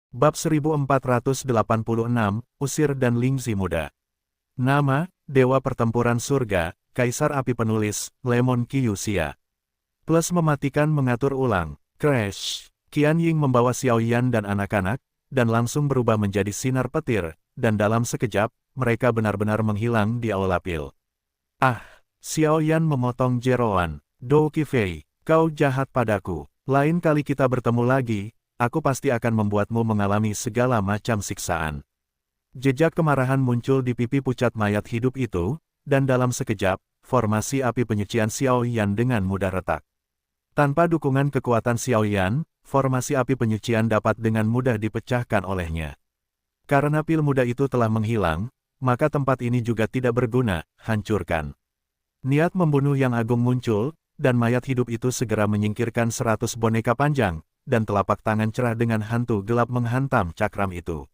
Bab 1486, Usir dan Lingzi Muda. Nama, Dewa Pertempuran Surga, Kaisar Api Penulis, Lemon Kyuxia. Plus mematikan mengatur ulang, Crash. Qian Ying membawa Xiao Yan dan anak-anak, dan langsung berubah menjadi sinar petir, dan dalam sekejap, mereka benar-benar menghilang di aula pil. Ah, Xiao Yan memotong jeroan, Dou Qifei, kau jahat padaku, lain kali kita bertemu lagi, aku pasti akan membuatmu mengalami segala macam siksaan. Jejak kemarahan muncul di pipi pucat mayat hidup itu, dan dalam sekejap, formasi api penyucian Xiao Yan dengan mudah retak. Tanpa dukungan kekuatan Xiao Yan, formasi api penyucian dapat dengan mudah dipecahkan olehnya. Karena pil muda itu telah menghilang, maka tempat ini juga tidak berguna, hancurkan. Niat membunuh yang agung muncul, dan mayat hidup itu segera menyingkirkan 100 boneka panjang, dan telapak tangan cerah dengan hantu gelap menghantam cakram itu.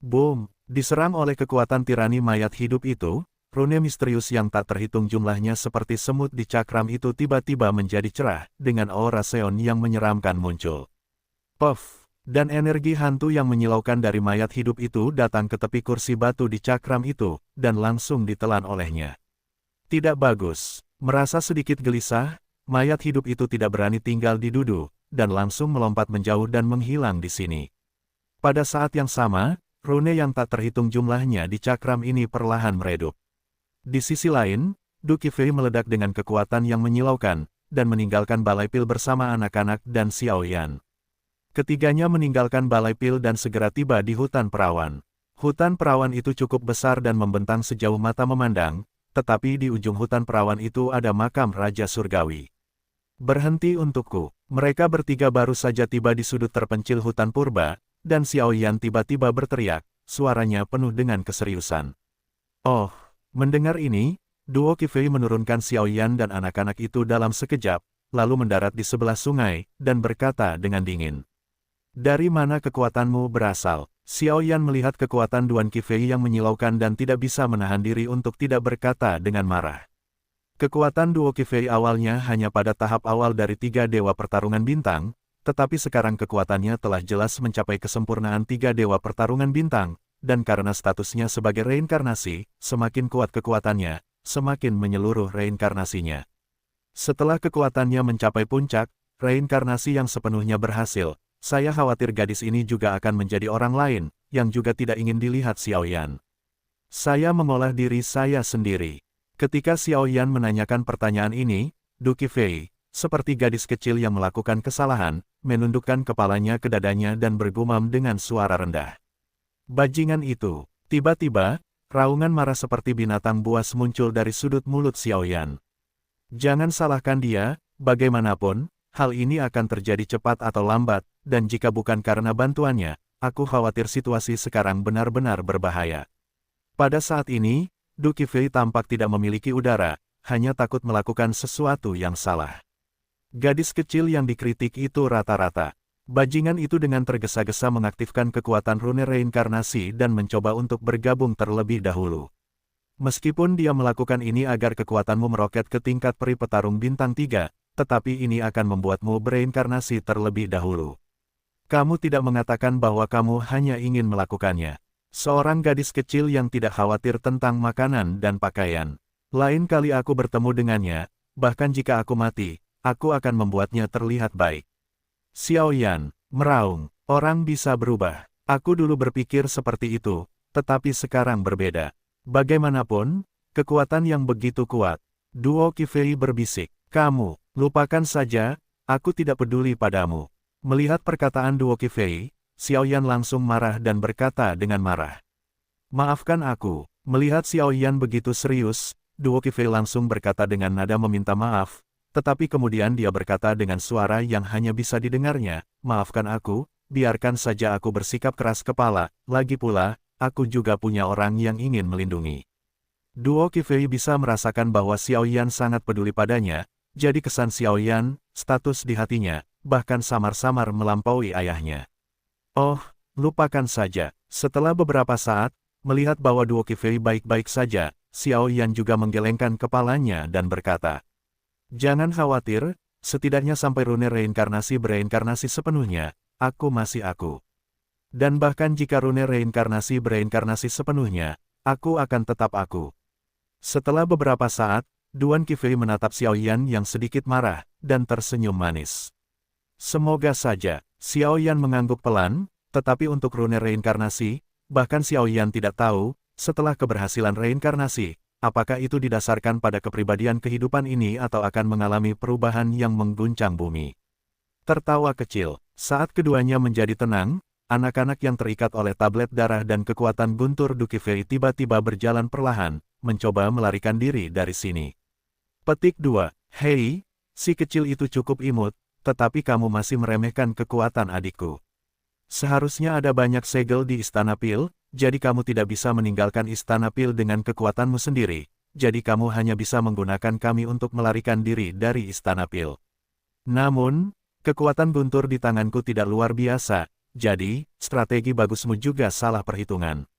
Boom! Diserang oleh kekuatan tirani mayat hidup itu, rune misterius yang tak terhitung jumlahnya seperti semut di cakram itu tiba-tiba menjadi cerah, dengan aura Seon yang menyeramkan muncul. Puff! Dan energi hantu yang menyilaukan dari mayat hidup itu datang ke tepi kursi batu di cakram itu, dan langsung ditelan olehnya. Tidak bagus. Merasa sedikit gelisah, mayat hidup itu tidak berani tinggal di Dudu, dan langsung melompat menjauh dan menghilang di sini. Pada saat yang sama, rune yang tak terhitung jumlahnya di cakram ini perlahan meredup. Di sisi lain, Du Qifei meledak dengan kekuatan yang menyilaukan, dan meninggalkan balai pil bersama anak-anak dan Xiao Yan. Ketiganya meninggalkan balai pil dan segera tiba di hutan perawan. Hutan perawan itu cukup besar dan membentang sejauh mata memandang, tetapi di ujung hutan perawan itu ada makam Raja Surgawi. Berhenti untukku. Mereka bertiga baru saja tiba di sudut terpencil hutan purba, dan Xiao Yan tiba-tiba berteriak, suaranya penuh dengan keseriusan. Oh, mendengar ini, Duo Qifei menurunkan Xiao Yan dan anak-anak itu dalam sekejap, lalu mendarat di sebelah sungai, dan berkata dengan dingin. Dari mana kekuatanmu berasal? Xiao Yan melihat kekuatan Duan Qifei yang menyilaukan dan tidak bisa menahan diri untuk tidak berkata dengan marah. Kekuatan Duo Qifei awalnya hanya pada tahap awal dari 3 dewa pertarungan bintang, tetapi sekarang kekuatannya telah jelas mencapai kesempurnaan 3 dewa pertarungan bintang, dan karena statusnya sebagai reinkarnasi, semakin kuat kekuatannya, semakin menyeluruh reinkarnasinya. Setelah kekuatannya mencapai puncak, reinkarnasi yang sepenuhnya berhasil, saya khawatir gadis ini juga akan menjadi orang lain, yang juga tidak ingin dilihat Xiao Yan. Saya mengolah diri saya sendiri. Ketika Xiao Yan menanyakan pertanyaan ini, Du Qifei, seperti gadis kecil yang melakukan kesalahan, menundukkan kepalanya ke dadanya dan bergumam dengan suara rendah. Bajingan itu. Tiba-tiba, raungan marah seperti binatang buas muncul dari sudut mulut Xiao Yan. Jangan salahkan dia, bagaimanapun, hal ini akan terjadi cepat atau lambat, dan jika bukan karena bantuannya, aku khawatir situasi sekarang benar-benar berbahaya. Pada saat ini, Du Qifei tampak tidak memiliki udara, hanya takut melakukan sesuatu yang salah. Gadis kecil yang dikritik itu rata-rata. Bajingan itu dengan tergesa-gesa mengaktifkan kekuatan rune reinkarnasi dan mencoba untuk bergabung terlebih dahulu. Meskipun dia melakukan ini agar kekuatanmu meroket ke tingkat peri petarung bintang 3, tetapi ini akan membuatmu bereinkarnasi terlebih dahulu. Kamu tidak mengatakan bahwa kamu hanya ingin melakukannya. Seorang gadis kecil yang tidak khawatir tentang makanan dan pakaian. Lain kali aku bertemu dengannya, bahkan jika aku mati, aku akan membuatnya terlihat baik. Xiao Yan meraung, orang bisa berubah. Aku dulu berpikir seperti itu, tetapi sekarang berbeda. Bagaimanapun, kekuatan yang begitu kuat. Duo Qifei berbisik, kamu, lupakan saja, aku tidak peduli padamu. Melihat perkataan Duo Qifei, Xiao Yan langsung marah dan berkata dengan marah. Maafkan aku. Melihat Xiao Yan begitu serius, Duo Qifei langsung berkata dengan nada meminta maaf, tetapi kemudian dia berkata dengan suara yang hanya bisa didengarnya, maafkan aku, biarkan saja aku bersikap keras kepala, lagi pula, aku juga punya orang yang ingin melindungi. Duo Qifei bisa merasakan bahwa Xiao Yan sangat peduli padanya, jadi kesan Xiao Yan, status di hatinya, bahkan samar-samar melampaui ayahnya. Oh, lupakan saja. Setelah beberapa saat, melihat bahwa Duo Qifei baik-baik saja, Xiao Yan juga menggelengkan kepalanya dan berkata, jangan khawatir, setidaknya sampai rune reinkarnasi bereinkarnasi sepenuhnya, aku masih aku. Dan bahkan jika rune reinkarnasi bereinkarnasi sepenuhnya, aku akan tetap aku. Setelah beberapa saat, Duan Qifei menatap Xiao Yan yang sedikit marah, dan tersenyum manis. Semoga saja, Xiao Yan mengangguk pelan, tetapi untuk rune reinkarnasi, bahkan Xiao Yan tidak tahu, setelah keberhasilan reinkarnasi, apakah itu didasarkan pada kepribadian kehidupan ini atau akan mengalami perubahan yang mengguncang bumi. Tertawa kecil, saat keduanya menjadi tenang, anak-anak yang terikat oleh tablet darah dan kekuatan guntur Du Qifei tiba-tiba berjalan perlahan, mencoba melarikan diri dari sini. Petik 2. Hei, si kecil itu cukup imut, tetapi kamu masih meremehkan kekuatan adikku. Seharusnya ada banyak segel di Istana Pil, jadi kamu tidak bisa meninggalkan Istana Pil dengan kekuatanmu sendiri, jadi kamu hanya bisa menggunakan kami untuk melarikan diri dari Istana Pil. Namun, kekuatan guntur di tanganku tidak luar biasa, jadi, strategi bagusmu juga salah perhitungan.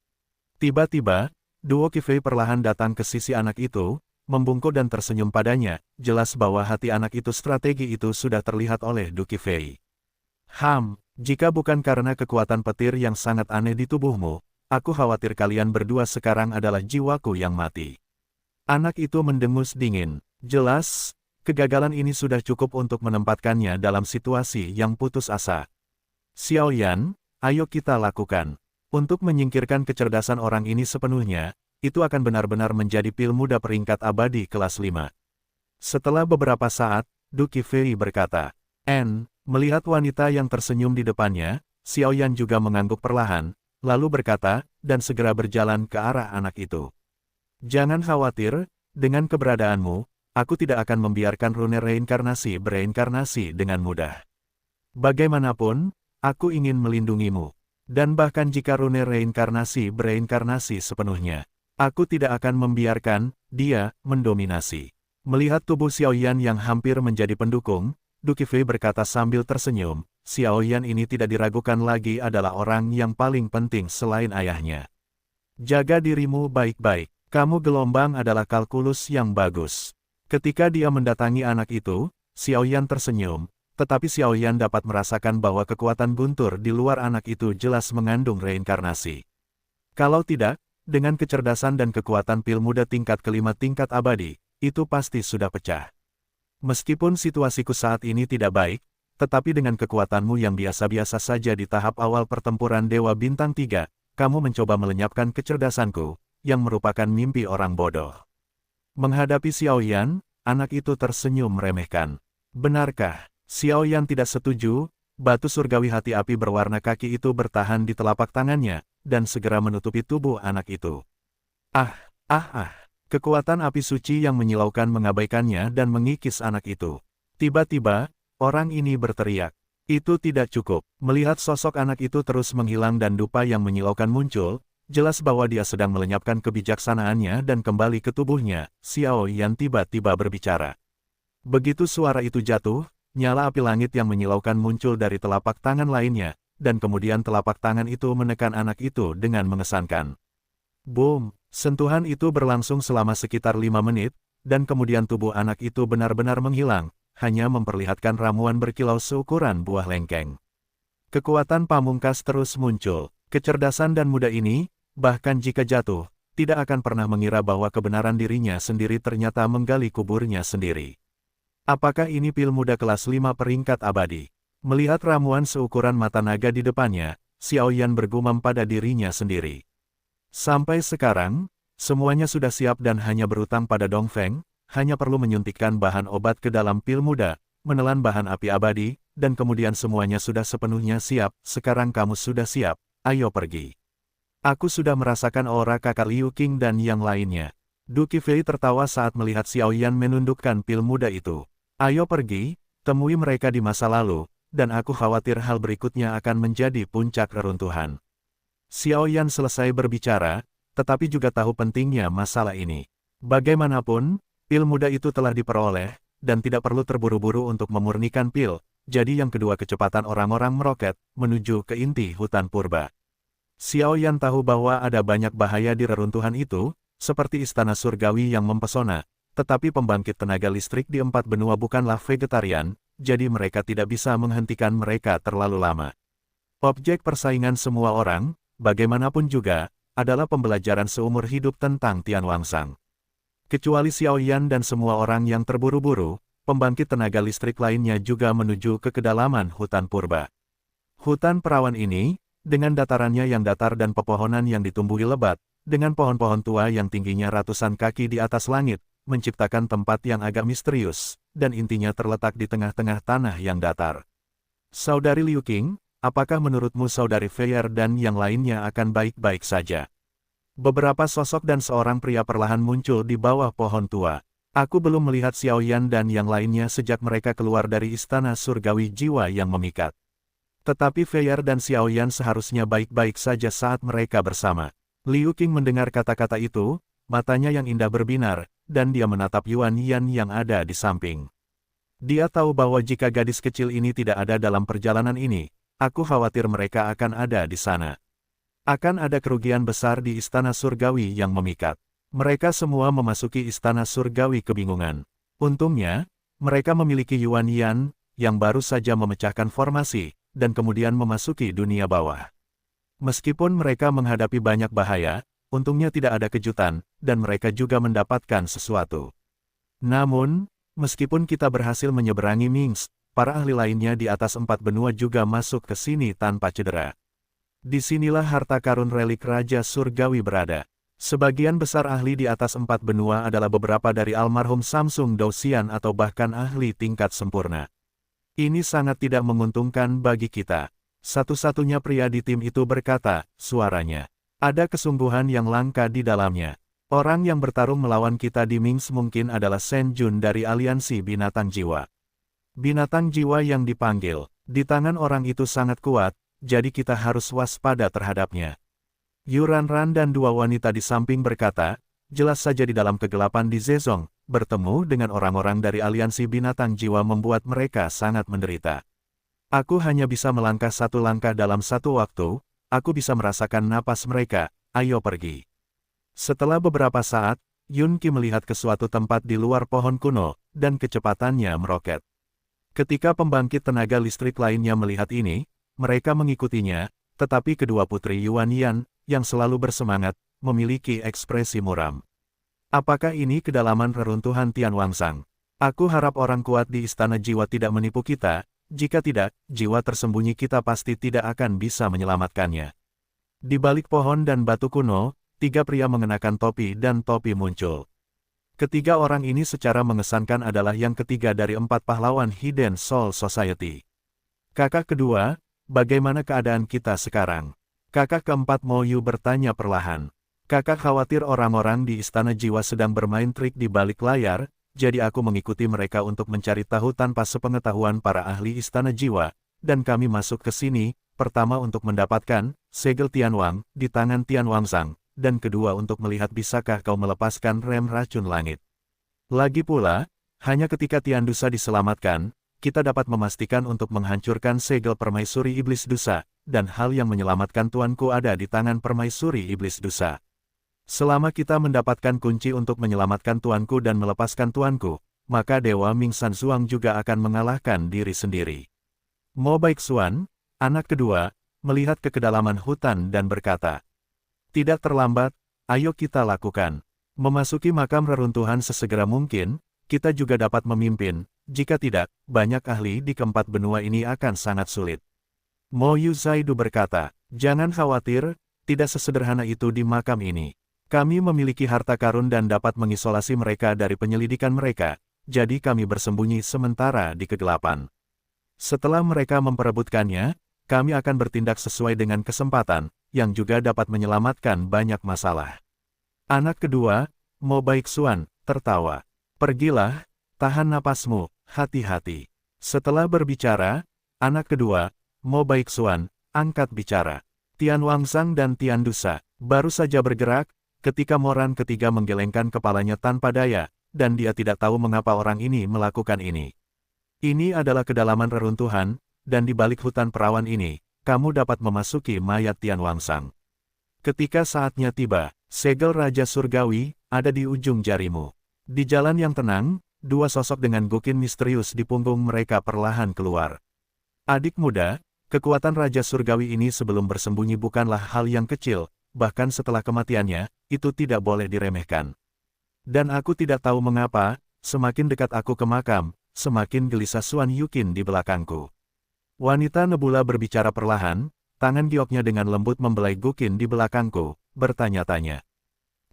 Tiba-tiba, Duo Qifei perlahan datang ke sisi anak itu, membungkuk dan tersenyum padanya, jelas bahwa hati anak itu strategi itu sudah terlihat oleh Du Qifei. Jika bukan karena kekuatan petir yang sangat aneh di tubuhmu, aku khawatir kalian berdua sekarang adalah jiwaku yang mati. Anak itu mendengus dingin, jelas, kegagalan ini sudah cukup untuk menempatkannya dalam situasi yang putus asa. Xiao Yan, ayo kita lakukan. Untuk menyingkirkan kecerdasan orang ini sepenuhnya, itu akan benar-benar menjadi pil muda peringkat abadi kelas 5. Setelah beberapa saat, Du Qifei berkata, melihat wanita yang tersenyum di depannya, Xiao Yan juga mengangguk perlahan, lalu berkata, dan segera berjalan ke arah anak itu. Jangan khawatir, dengan keberadaanmu, aku tidak akan membiarkan rune reinkarnasi bereinkarnasi dengan mudah. Bagaimanapun, aku ingin melindungimu. Dan bahkan jika rune reinkarnasi bereinkarnasi sepenuhnya, aku tidak akan membiarkan dia mendominasi. Melihat tubuh Xiao Yan yang hampir menjadi pendukung, Du Qifei berkata sambil tersenyum, Xiao Yan ini tidak diragukan lagi adalah orang yang paling penting selain ayahnya. Jaga dirimu baik-baik, kamu gelombang adalah kalkulus yang bagus. Ketika dia mendatangi anak itu, Xiao Yan tersenyum. Tetapi Xiao Yan dapat merasakan bahwa kekuatan guntur di luar anak itu jelas mengandung reinkarnasi. Kalau tidak, dengan kecerdasan dan kekuatan pil muda tingkat kelima tingkat abadi, itu pasti sudah pecah. Meskipun situasiku saat ini tidak baik, tetapi dengan kekuatanmu yang biasa-biasa saja di tahap awal pertempuran Dewa Bintang 3, kamu mencoba melenyapkan kecerdasanku, yang merupakan mimpi orang bodoh. Menghadapi Xiao Yan, anak itu tersenyum meremehkan. Benarkah? Xiao Yan tidak setuju, batu surgawi hati api berwarna kaki itu bertahan di telapak tangannya, dan segera menutupi tubuh anak itu. Kekuatan api suci yang menyilaukan mengabaikannya dan mengikis anak itu. Tiba-tiba, orang ini berteriak. Itu tidak cukup. Melihat sosok anak itu terus menghilang dan dupa yang menyilaukan muncul, jelas bahwa dia sedang melenyapkan kebijaksanaannya dan kembali ke tubuhnya. Xiao Yan tiba-tiba berbicara. Begitu suara itu jatuh, nyala api langit yang menyilaukan muncul dari telapak tangan lainnya, dan kemudian telapak tangan itu menekan anak itu dengan mengesankan. Boom! Sentuhan itu berlangsung selama sekitar 5 menit, dan kemudian tubuh anak itu benar-benar menghilang, hanya memperlihatkan ramuan berkilau seukuran buah lengkeng. Kekuatan pamungkas terus muncul. Kecerdasan dan muda ini, bahkan jika jatuh, tidak akan pernah mengira bahwa kebenaran dirinya sendiri ternyata menggali kuburnya sendiri. Apakah ini pil muda kelas 5 peringkat abadi? Melihat ramuan seukuran mata naga di depannya, Xiao Yan bergumam pada dirinya sendiri. Sampai sekarang, semuanya sudah siap dan hanya berutang pada Dongfeng, hanya perlu menyuntikkan bahan obat ke dalam pil muda, menelan bahan api abadi, dan kemudian semuanya sudah sepenuhnya siap. Sekarang kamu sudah siap, ayo pergi. Aku sudah merasakan aura kakak Liu Qing dan yang lainnya. Du Qifei tertawa saat melihat Xiao Yan menundukkan pil muda itu. Ayo pergi, temui mereka di masa lalu, dan aku khawatir hal berikutnya akan menjadi puncak reruntuhan. Xiao Yan selesai berbicara, tetapi juga tahu pentingnya masalah ini. Bagaimanapun, pil muda itu telah diperoleh, dan tidak perlu terburu-buru untuk memurnikan pil, jadi yang kedua kecepatan orang-orang meroket, menuju ke inti hutan purba. Xiao Yan tahu bahwa ada banyak bahaya di reruntuhan itu, seperti istana surgawi yang mempesona, tetapi pembangkit tenaga listrik di 4 benua bukanlah vegetarian, jadi mereka tidak bisa menghentikan mereka terlalu lama. Objek persaingan semua orang, bagaimanapun juga, adalah pembelajaran seumur hidup tentang Tian Wangsang. Kecuali Xiao Yan dan semua orang yang terburu-buru, pembangkit tenaga listrik lainnya juga menuju ke kedalaman hutan purba. Hutan perawan ini, dengan datarannya yang datar dan pepohonan yang ditumbuhi lebat, dengan pohon-pohon tua yang tingginya ratusan kaki di atas langit, menciptakan tempat yang agak misterius, dan intinya terletak di tengah-tengah tanah yang datar. Saudari Liu Qing, apakah menurutmu Saudari Feier dan yang lainnya akan baik-baik saja? Beberapa sosok dan seorang pria perlahan muncul di bawah pohon tua. Aku belum melihat Xiao Yan dan yang lainnya sejak mereka keluar dari istana surgawi jiwa yang memikat. Tetapi Feier dan Xiao Yan seharusnya baik-baik saja saat mereka bersama. Liu Qing mendengar kata-kata itu, matanya yang indah berbinar, dan dia menatap Yuan Yan yang ada di samping. Dia tahu bahwa jika gadis kecil ini tidak ada dalam perjalanan ini, aku khawatir mereka akan ada di sana. Akan ada kerugian besar di istana surgawi yang memikat. Mereka semua memasuki istana surgawi kebingungan. Untungnya, mereka memiliki Yuan Yan, yang baru saja memecahkan formasi, dan kemudian memasuki dunia bawah. Meskipun mereka menghadapi banyak bahaya, untungnya tidak ada kejutan, dan mereka juga mendapatkan sesuatu. Namun, meskipun kita berhasil menyeberangi Mings, para ahli lainnya di atas 4 benua juga masuk ke sini tanpa cedera. Disinilah harta karun relik Raja Surgawi berada. Sebagian besar ahli di atas 4 benua adalah beberapa dari almarhum Samsung Douxian atau bahkan ahli tingkat sempurna. Ini sangat tidak menguntungkan bagi kita. Satu-satunya pria di tim itu berkata, suaranya. Ada kesungguhan yang langka di dalamnya. Orang yang bertarung melawan kita di Mings mungkin adalah Shen Jun dari Aliansi Binatang Jiwa. Binatang jiwa yang dipanggil, di tangan orang itu sangat kuat, jadi kita harus waspada terhadapnya. Yuran Ran dan dua wanita di samping berkata, jelas saja di dalam kegelapan di Zezong, bertemu dengan orang-orang dari Aliansi Binatang Jiwa membuat mereka sangat menderita. Aku hanya bisa melangkah satu langkah dalam satu waktu, aku bisa merasakan napas mereka, ayo pergi. Setelah beberapa saat, Yun Qi melihat ke suatu tempat di luar pohon kuno, dan kecepatannya meroket. Ketika pembangkit tenaga listrik lainnya melihat ini, mereka mengikutinya, tetapi kedua putri Yuan Yan, yang selalu bersemangat, memiliki ekspresi muram. Apakah ini kedalaman reruntuhan Tian Wangsang? Aku harap orang kuat di istana jiwa tidak menipu kita, jika tidak, jiwa tersembunyi kita pasti tidak akan bisa menyelamatkannya. Di balik pohon dan batu kuno, 3 pria mengenakan topi dan topi muncul. Ketiga orang ini secara mengesankan adalah yang ketiga dari 4 pahlawan Hidden Soul Society. Kakak kedua, bagaimana keadaan kita sekarang? Kakak keempat Mo Yu bertanya perlahan. Kakak khawatir orang-orang di istana jiwa sedang bermain trik di balik layar, jadi aku mengikuti mereka untuk mencari tahu tanpa sepengetahuan para ahli istana jiwa, dan kami masuk ke sini, pertama untuk mendapatkan segel Tianwang di tangan Tian Wangsang, dan kedua untuk melihat bisakah kau melepaskan rem racun langit. Lagi pula, hanya ketika Tian Dusa diselamatkan, kita dapat memastikan untuk menghancurkan segel permaisuri iblis dusa, dan hal yang menyelamatkan tuanku ada di tangan permaisuri iblis dusa. Selama kita mendapatkan kunci untuk menyelamatkan tuanku dan melepaskan tuanku, maka Dewa Ming San Zuang juga akan mengalahkan diri sendiri. Mo Baixuan, anak kedua, melihat ke kedalaman hutan dan berkata, tidak terlambat, ayo kita lakukan. Memasuki makam reruntuhan sesegera mungkin, kita juga dapat memimpin, jika tidak, banyak ahli di keempat benua ini akan sangat sulit. Mo Yu Zaidu berkata, jangan khawatir, tidak sesederhana itu di makam ini. Kami memiliki harta karun dan dapat mengisolasi mereka dari penyelidikan mereka, jadi kami bersembunyi sementara di kegelapan. Setelah mereka memperebutkannya, kami akan bertindak sesuai dengan kesempatan, yang juga dapat menyelamatkan banyak masalah. Anak kedua, Mo Baixuan, tertawa. Pergilah, tahan napasmu, hati-hati. Setelah berbicara, anak kedua, Mo Baixuan, angkat bicara. Tian Wangsang dan Tian Dusa, baru saja bergerak, ketika Moran ketiga menggelengkan kepalanya tanpa daya, dan dia tidak tahu mengapa orang ini melakukan ini. Ini adalah kedalaman reruntuhan, dan di balik hutan perawan ini, kamu dapat memasuki mayat Tian Wangsang. Ketika saatnya tiba, segel Raja Surgawi ada di ujung jarimu. Di jalan yang tenang, 2 sosok dengan gukin misterius di punggung mereka perlahan keluar. Adik muda, Kekuatan Raja Surgawi ini sebelum bersembunyi bukanlah hal yang kecil, bahkan setelah kematiannya, itu tidak boleh diremehkan. Dan aku tidak tahu mengapa, semakin dekat aku ke makam, semakin gelisah Xuan Yuqin di belakangku. Wanita Nebula berbicara perlahan, tangan gioknya dengan lembut membelai Guqin di belakangku, bertanya-tanya.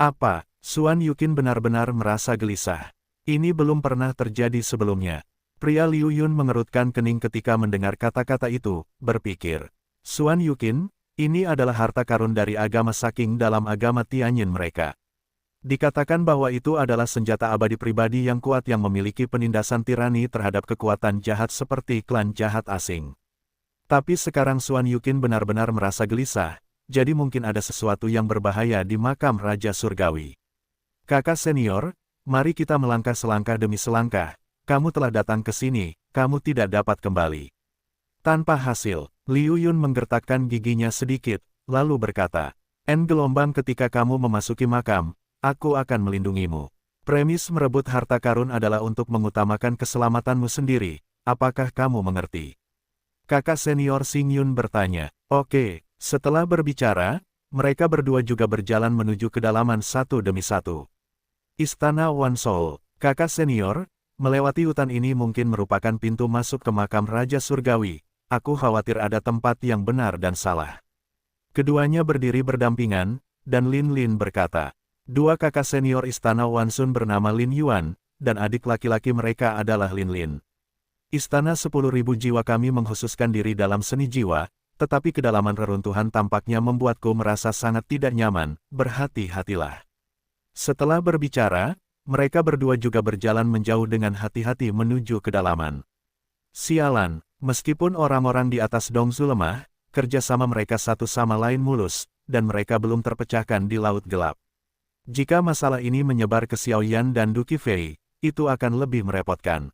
Apa? Xuan Yuqin benar-benar merasa gelisah. Ini belum pernah terjadi sebelumnya. Pria Liu Yun mengerutkan kening ketika mendengar kata-kata itu, berpikir. Xuan Yuqin, ini adalah harta karun dari agama Saking dalam agama Tianyin mereka. Dikatakan bahwa itu adalah senjata abadi pribadi yang kuat yang memiliki penindasan tirani terhadap kekuatan jahat seperti klan jahat asing. Tapi sekarang Xuan Yuqin benar-benar merasa gelisah, jadi mungkin ada sesuatu yang berbahaya di makam Raja Surgawi. Kakak senior, mari kita melangkah selangkah demi selangkah, kamu telah datang ke sini, kamu tidak dapat kembali. Tanpa hasil, Liu Yun menggertakkan giginya sedikit, lalu berkata, Gelombang ketika kamu memasuki makam, aku akan melindungimu. Premis merebut harta karun adalah untuk mengutamakan keselamatanmu sendiri, apakah kamu mengerti? Kakak senior Xing Yun bertanya. Oke, setelah berbicara, mereka berdua juga berjalan menuju kedalaman satu demi satu. Istana Wan Soul, kakak senior, melewati hutan ini mungkin merupakan pintu masuk ke makam Raja Surgawi, aku khawatir ada tempat yang benar dan salah. Keduanya berdiri berdampingan, dan Lin Lin berkata. Dua kakak senior Istana Wansun bernama Lin Yuan, dan adik laki-laki mereka adalah Lin Lin. Istana 10.000 jiwa kami mengkhususkan diri dalam seni jiwa, tetapi kedalaman reruntuhan tampaknya membuatku merasa sangat tidak nyaman, berhati-hatilah. Setelah berbicara, mereka berdua juga berjalan menjauh dengan hati-hati menuju kedalaman. Sialan, meskipun orang-orang di atas Dongzu lemah, kerjasama mereka satu sama lain mulus, dan mereka belum terpecahkan di laut gelap. Jika masalah ini menyebar ke Xiaoyan dan Duqi Fei, itu akan lebih merepotkan.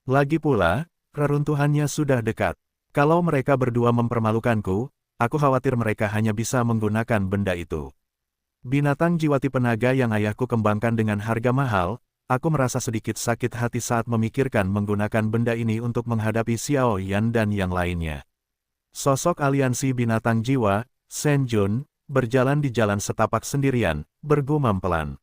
Lagi pula, reruntuhannya sudah dekat. Kalau mereka berdua mempermalukanku, aku khawatir mereka hanya bisa menggunakan benda itu. Binatang jiwati penaga yang ayahku kembangkan dengan harga mahal, aku merasa sedikit sakit hati saat memikirkan menggunakan benda ini untuk menghadapi Xiaoyan dan yang lainnya. Sosok aliansi binatang jiwa, Shen Jun, berjalan di jalan setapak sendirian, bergumam pelan.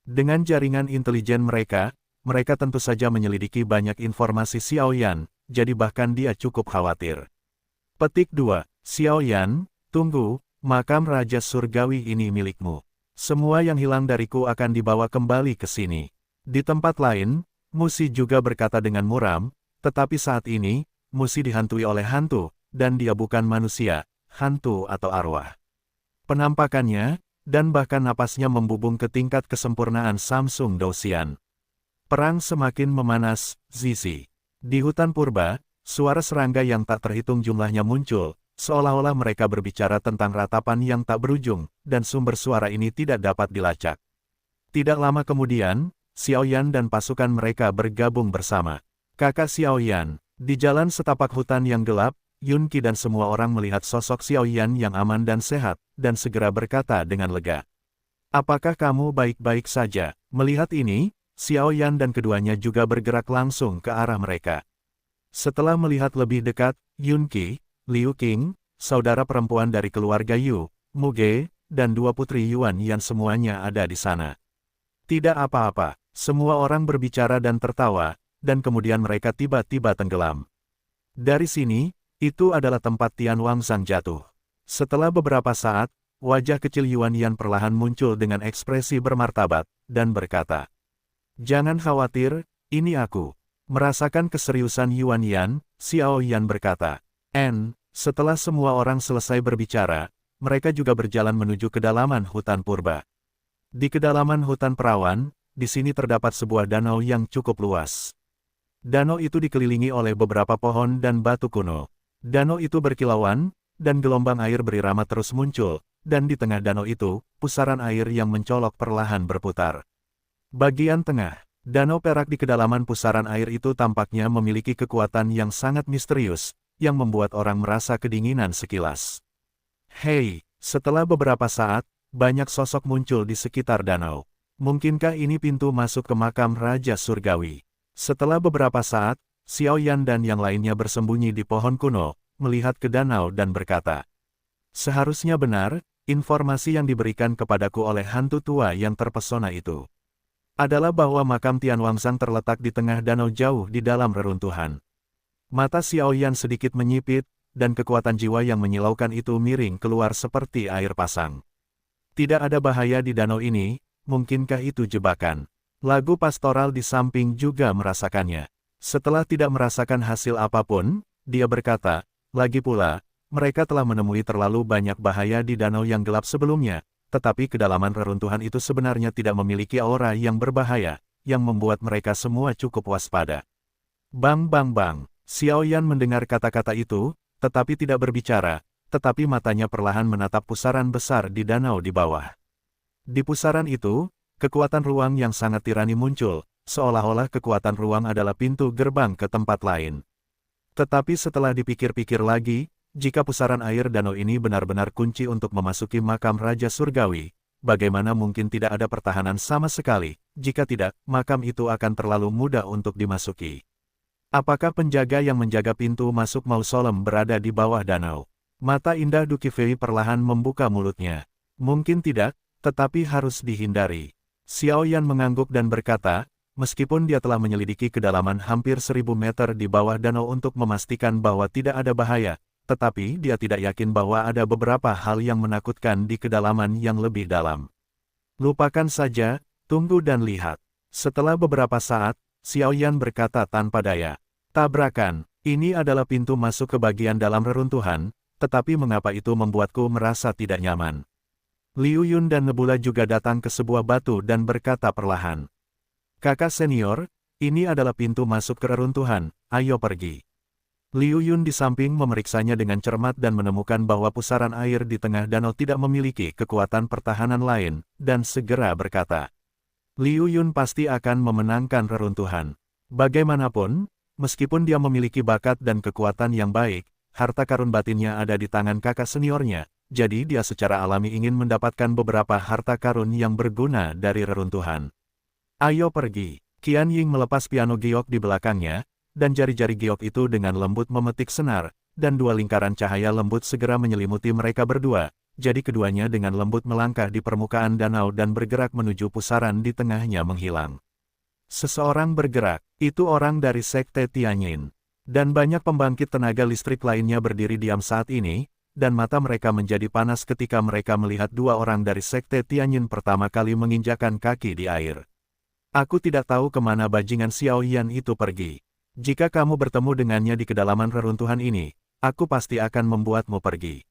Dengan jaringan intelijen mereka tentu saja menyelidiki banyak informasi Xiaoyan, jadi bahkan dia cukup khawatir. Petik 2. Xiaoyan, tunggu, makam Raja Surgawi ini milikmu. Semua yang hilang dariku akan dibawa kembali ke sini. Di tempat lain, Musi juga berkata dengan muram, tetapi saat ini, Musi dihantui oleh hantu, dan dia bukan manusia, hantu atau arwah. Penampakannya, dan bahkan napasnya membubung ke tingkat kesempurnaan Samsung Dosian. Perang semakin memanas, Zizi. Di hutan purba, suara serangga yang tak terhitung jumlahnya muncul, seolah-olah mereka berbicara tentang ratapan yang tak berujung, dan sumber suara ini tidak dapat dilacak. Tidak lama kemudian, Xiaoyan dan pasukan mereka bergabung bersama. Kakak Xiaoyan, di jalan setapak hutan yang gelap, Yunqi dan semua orang melihat sosok Xiaoyan yang aman dan sehat, dan segera berkata dengan lega. Apakah kamu baik-baik saja? Melihat ini, Xiaoyan dan keduanya juga bergerak langsung ke arah mereka. Setelah melihat lebih dekat, Yunqi, Liu Qing, saudara perempuan dari keluarga Yu, Muge, dan dua putri Yuan yang semuanya ada di sana. Tidak apa-apa, semua orang berbicara dan tertawa, dan kemudian mereka tiba-tiba tenggelam. Dari sini, itu adalah tempat Tian Wangzang jatuh. Setelah beberapa saat, wajah kecil Yuan Yan perlahan muncul dengan ekspresi bermartabat, dan berkata, Jangan khawatir, ini aku. Merasakan keseriusan Yuan Yan, Xiao Yan berkata, setelah semua orang selesai berbicara, mereka juga berjalan menuju kedalaman hutan purba. Di kedalaman hutan perawan, di sini terdapat sebuah danau yang cukup luas. Danau itu dikelilingi oleh beberapa pohon dan batu kuno. Danau itu berkilauan, dan gelombang air berirama terus muncul, dan di tengah danau itu, pusaran air yang mencolok perlahan berputar. Bagian tengah, danau perak di kedalaman pusaran air itu tampaknya memiliki kekuatan yang sangat misterius, yang membuat orang merasa kedinginan sekilas. Hei, setelah beberapa saat, banyak sosok muncul di sekitar danau. Mungkinkah ini pintu masuk ke makam Raja Surgawi? Setelah beberapa saat, Xiaoyan dan yang lainnya bersembunyi di pohon kuno, melihat ke danau dan berkata, "Seharusnya benar, informasi yang diberikan kepadaku oleh hantu tua yang terpesona itu adalah bahwa makam Tian Wangsang terletak di tengah danau jauh di dalam reruntuhan." Mata Xiaoyan sedikit menyipit, dan kekuatan jiwa yang menyilaukan itu miring keluar seperti air pasang. Tidak ada bahaya di danau ini, mungkinkah itu jebakan? Lagu pastoral di samping juga merasakannya. Setelah tidak merasakan hasil apapun, dia berkata, "Lagi pula, mereka telah menemui terlalu banyak bahaya di danau yang gelap sebelumnya, tetapi kedalaman reruntuhan itu sebenarnya tidak memiliki aura yang berbahaya, yang membuat mereka semua cukup waspada." Bang bang bang, Xiaoyan mendengar kata-kata itu, tetapi tidak berbicara, tetapi matanya perlahan menatap pusaran besar di danau di bawah. Di pusaran itu, kekuatan ruang yang sangat tirani muncul, seolah-olah kekuatan ruang adalah pintu gerbang ke tempat lain. Tetapi setelah dipikir-pikir lagi, jika pusaran air danau ini benar-benar kunci untuk memasuki makam Raja Surgawi, bagaimana mungkin tidak ada pertahanan sama sekali? Jika tidak, makam itu akan terlalu mudah untuk dimasuki. Apakah penjaga yang menjaga pintu masuk mausolem berada di bawah danau? Mata indah Du Qifei perlahan membuka mulutnya. Mungkin tidak, tetapi harus dihindari. Xiaoyan mengangguk dan berkata, meskipun dia telah menyelidiki kedalaman hampir 1000 meter di bawah danau untuk memastikan bahwa tidak ada bahaya, tetapi dia tidak yakin bahwa ada beberapa hal yang menakutkan di kedalaman yang lebih dalam. Lupakan saja, tunggu dan lihat. Setelah beberapa saat, Xiaoyan berkata tanpa daya, "Tabrakan, ini adalah pintu masuk ke bagian dalam reruntuhan, tetapi mengapa itu membuatku merasa tidak nyaman?" Liu Yun dan Nebula juga datang ke sebuah batu dan berkata perlahan, "Kakak senior, ini adalah pintu masuk ke reruntuhan, ayo pergi." Liu Yun di samping memeriksanya dengan cermat dan menemukan bahwa pusaran air di tengah danau tidak memiliki kekuatan pertahanan lain, dan segera berkata, "Liu Yun pasti akan memenangkan reruntuhan. Bagaimanapun, meskipun dia memiliki bakat dan kekuatan yang baik, harta karun batinnya ada di tangan kakak seniornya. Jadi dia secara alami ingin mendapatkan beberapa harta karun yang berguna dari reruntuhan. Ayo pergi." Qian Ying melepas piano giok di belakangnya, dan jari-jari giok itu dengan lembut memetik senar, dan dua lingkaran cahaya lembut segera menyelimuti mereka berdua, jadi keduanya dengan lembut melangkah di permukaan danau dan bergerak menuju pusaran di tengahnya menghilang. Seseorang bergerak, itu orang dari Sekte Tianyin. Dan banyak pembangkit tenaga listrik lainnya berdiri diam saat ini, dan mata mereka menjadi panas ketika mereka melihat dua orang dari Sekte Tianyin pertama kali menginjakan kaki di air. "Aku tidak tahu kemana bajingan Xiaoyan itu pergi. Jika kamu bertemu dengannya di kedalaman reruntuhan ini, aku pasti akan membuatmu pergi."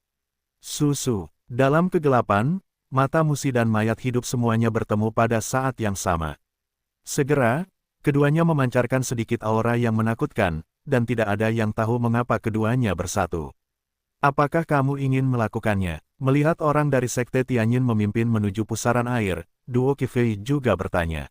Susu. Dalam kegelapan, mata Musi dan mayat hidup semuanya bertemu pada saat yang sama. Segera, keduanya memancarkan sedikit aura yang menakutkan, dan tidak ada yang tahu mengapa keduanya bersatu. "Apakah kamu ingin melakukannya?" Melihat orang dari Sekte Tianyin memimpin menuju pusaran air, Duo Qifei juga bertanya.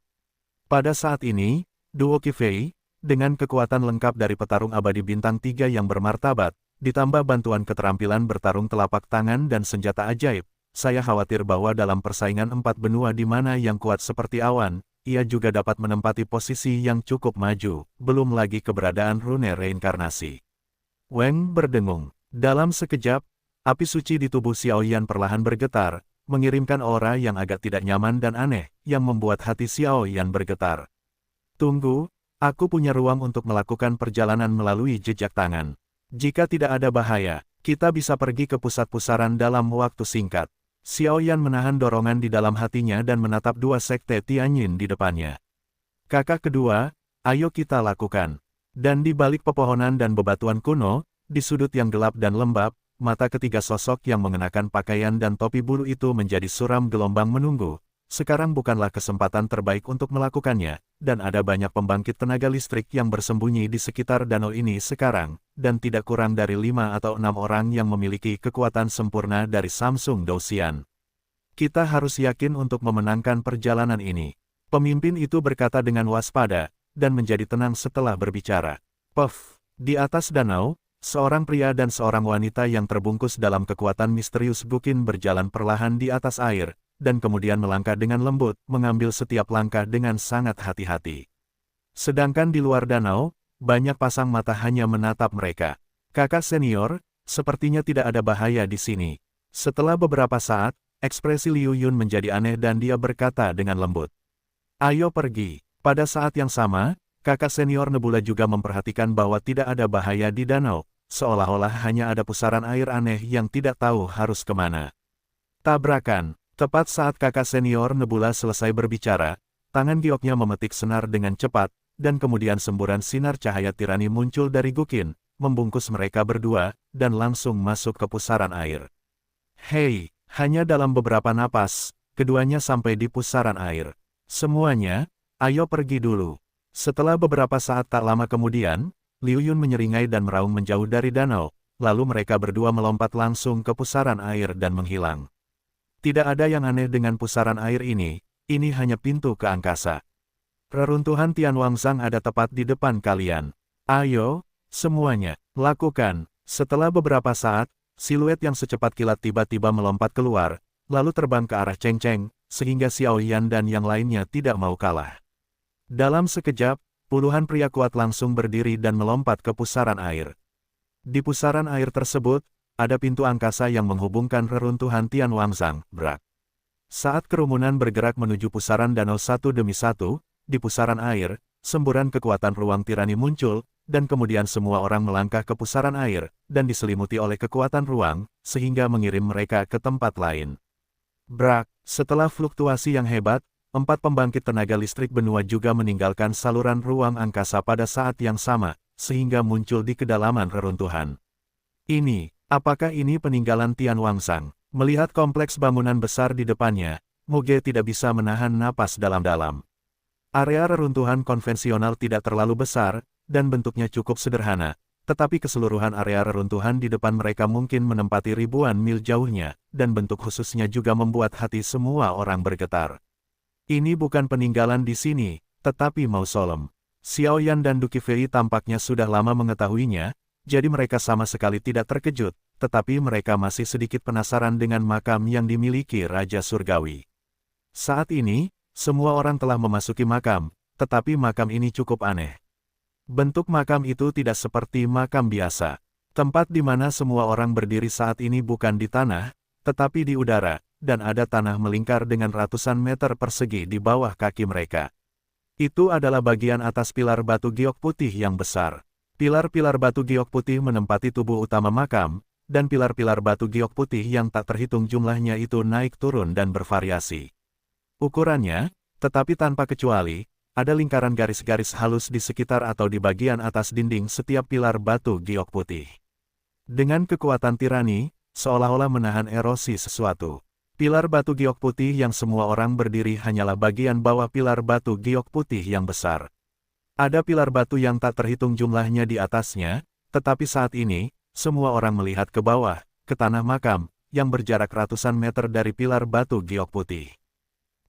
Pada saat ini, Duo Qifei, dengan kekuatan lengkap dari petarung abadi bintang 3 yang bermartabat, ditambah bantuan keterampilan bertarung telapak tangan dan senjata ajaib, saya khawatir bahwa dalam persaingan 4 benua di mana yang kuat seperti awan, ia juga dapat menempati posisi yang cukup maju, belum lagi keberadaan rune reinkarnasi. Weng berdengung. Dalam sekejap, api suci di tubuh Xiaoyan perlahan bergetar, mengirimkan aura yang agak tidak nyaman dan aneh, yang membuat hati Xiaoyan bergetar. "Tunggu, aku punya ruang untuk melakukan perjalanan melalui jejak tangan. Jika tidak ada bahaya, kita bisa pergi ke pusat pusaran dalam waktu singkat." Xiaoyan menahan dorongan di dalam hatinya dan menatap dua Sekte Tianyin di depannya. "Kakak kedua, ayo kita lakukan." Dan di balik pepohonan dan bebatuan kuno, di sudut yang gelap dan lembab, mata ketiga sosok yang mengenakan pakaian dan topi bulu itu menjadi suram gelombang menunggu. Sekarang bukanlah kesempatan terbaik untuk melakukannya, dan ada banyak pembangkit tenaga listrik yang bersembunyi di sekitar danau ini sekarang, dan tidak kurang dari 5 atau 6 orang yang memiliki kekuatan sempurna dari Samsung Douxian. "Kita harus yakin untuk memenangkan perjalanan ini." Pemimpin itu berkata dengan waspada, dan menjadi tenang setelah berbicara. Puff, di atas danau, seorang pria dan seorang wanita yang terbungkus dalam kekuatan misterius Bukin berjalan perlahan di atas air, dan kemudian melangkah dengan lembut, mengambil setiap langkah dengan sangat hati-hati. Sedangkan di luar danau, banyak pasang mata hanya menatap mereka. Kakak senior, sepertinya tidak ada bahaya di sini. Setelah beberapa saat, ekspresi Liu Yun menjadi aneh dan dia berkata dengan lembut. Ayo pergi. Pada saat yang sama, kakak senior Nebula juga memperhatikan bahwa tidak ada bahaya di danau, seolah-olah hanya ada pusaran air aneh yang tidak tahu harus kemana. Tabrakan. Tepat saat kakak senior Nebula selesai berbicara, tangan gioknya memetik senar dengan cepat, dan kemudian semburan sinar cahaya tirani muncul dari Guqin, membungkus mereka berdua, dan langsung masuk ke pusaran air. Hei, hanya dalam beberapa napas, keduanya sampai di pusaran air. Semuanya, ayo pergi dulu. Setelah beberapa saat tak lama kemudian, Liu Yun menyeringai dan meraung menjauh dari danau, lalu mereka berdua melompat langsung ke pusaran air dan menghilang. Tidak ada yang aneh dengan pusaran air ini hanya pintu ke angkasa. Reruntuhan Tianwangsang ada tepat di depan kalian. Ayo, semuanya, lakukan. Setelah beberapa saat, siluet yang secepat kilat tiba-tiba melompat keluar, lalu terbang ke arah Cheng Cheng, sehingga Xiao Yan dan yang lainnya tidak mau kalah. Dalam sekejap, puluhan pria kuat langsung berdiri dan melompat ke pusaran air. Di pusaran air tersebut, ada pintu angkasa yang menghubungkan reruntuhan Tianwangsang, Brak. Saat kerumunan bergerak menuju pusaran danau satu demi satu, di pusaran air, semburan kekuatan ruang tirani muncul, dan kemudian semua orang melangkah ke pusaran air, dan diselimuti oleh kekuatan ruang, sehingga mengirim mereka ke tempat lain. Brak, setelah fluktuasi yang hebat, 4 pembangkit tenaga listrik benua juga meninggalkan saluran ruang angkasa pada saat yang sama, sehingga muncul di kedalaman reruntuhan. Apakah ini peninggalan Tianwangsang? Melihat kompleks bangunan besar di depannya, Muge tidak bisa menahan napas dalam-dalam. Area reruntuhan konvensional tidak terlalu besar, dan bentuknya cukup sederhana, tetapi keseluruhan area reruntuhan di depan mereka mungkin menempati ribuan mil jauhnya, dan bentuk khususnya juga membuat hati semua orang bergetar. Ini bukan peninggalan di sini, tetapi mausolem. Xiao Yan dan Duqi Fei tampaknya sudah lama mengetahuinya, jadi mereka sama sekali tidak terkejut, tetapi mereka masih sedikit penasaran dengan makam yang dimiliki Raja Surgawi. Saat ini, semua orang telah memasuki makam, tetapi makam ini cukup aneh. Bentuk makam itu tidak seperti makam biasa. Tempat di mana semua orang berdiri saat ini bukan di tanah, tetapi di udara, dan ada tanah melingkar dengan ratusan meter persegi di bawah kaki mereka. Itu adalah bagian atas pilar batu giok putih yang besar. Pilar-pilar batu giok putih menempati tubuh utama makam, dan pilar-pilar batu giok putih yang tak terhitung jumlahnya itu naik turun dan bervariasi. Ukurannya, tetapi tanpa kecuali, ada lingkaran garis-garis halus di sekitar atau di bagian atas dinding setiap pilar batu giok putih. Dengan kekuatan tirani, seolah-olah menahan erosi sesuatu. Pilar batu giok putih yang semua orang berdiri hanyalah bagian bawah pilar batu giok putih yang besar. Ada pilar batu yang tak terhitung jumlahnya di atasnya, tetapi saat ini, semua orang melihat ke bawah, ke tanah makam, yang berjarak ratusan meter dari pilar batu giok putih.